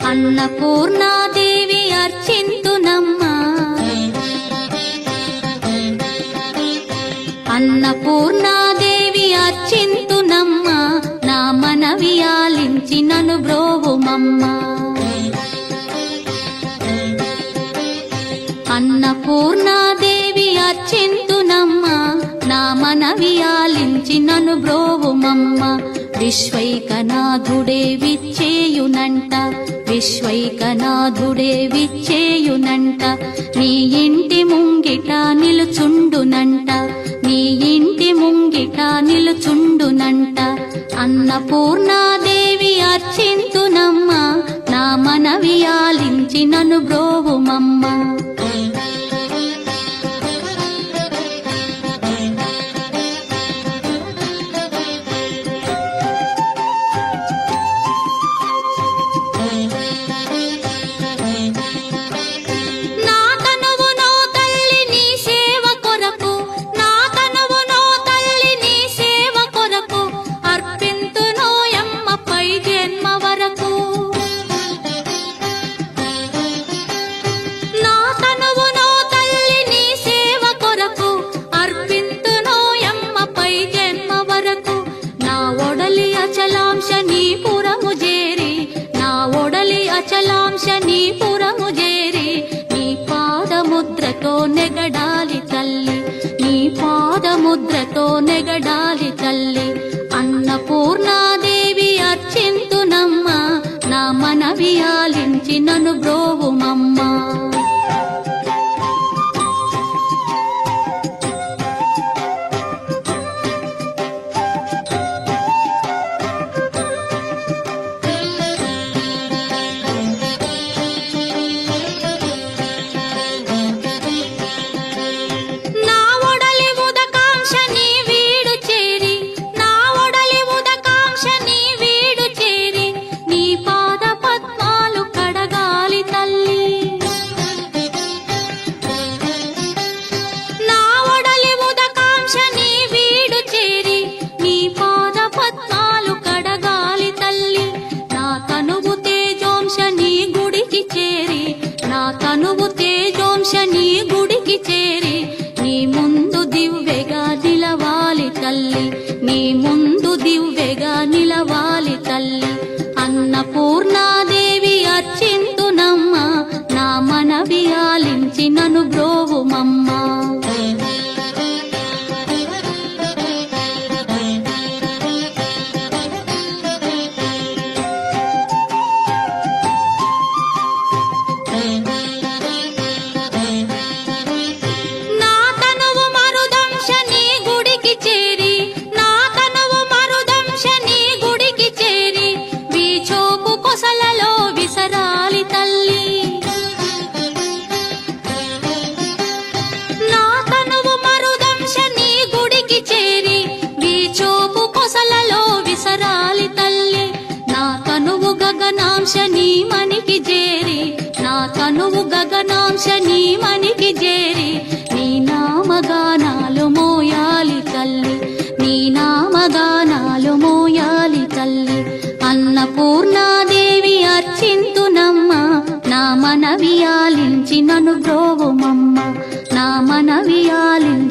అన్నపూర్ణాదేవి అర్చింతునమ్మా, అన్నపూర్ణాదేవి అర్చింతునమ్మా, నా మనవి ఆలించి నన్ను బ్రోవుమమ్మా. అన్నపూర్ణాదేవి అర్చింతునమ్మా, నా మనవి ఆలించి నన్ను బ్రోవుమమ్మా. విశ్వైకనాథుడే విచ్చేయునంట, విశ్వైకనాథుడే విచ్చేయునంట, నీ ఇంటి ముంగిట నిలుచుండునంట, నీ ఇంటి ముంగిట నిలుచుండునంట. అన్నపూర్ణాదేవి అర్చింతునమ్మా, నా మనవి ఆలించి నన్ను బ్రోవుమమ్మా. అచలాంశ నీ పురము చేరి, నీ పాదముద్రతో నెగడాలి తల్లి, నీ పాదముద్రతో నెగడాలి తల్లి. అన్నపూర్ణాదేవి అర్చింతునమ్మా, నా మనవి ఆలించి నన్ను బ్రోవుమమ్మా. తనువు తేజోంశ నీ గుడికి చేరి, నీ ముందు దివ్వెగా నిలవాలి తల్లి, నీ ముందు దివ్వెగా నిలవాలి తల్లి. అన్నపూర్ణాదేవి అర్చింతునమ్మా, నా మనవి ఆలించి నన్ను బ్రోవుమమ్మా. గగనాంశ నీ మనికి చేరి, నా తనువు గగనాంశ నీ మనికి చేరి, నీ నామగానాలు మోయాలి తల్లి, నీ నామగానాలు మోయాలి తల్లి. అన్నపూర్ణాదేవి అర్చింతునమ్మా, నా మనవి ఆలించి నన్ను బ్రోవుమమ్మా, నా మనవి ఆలించి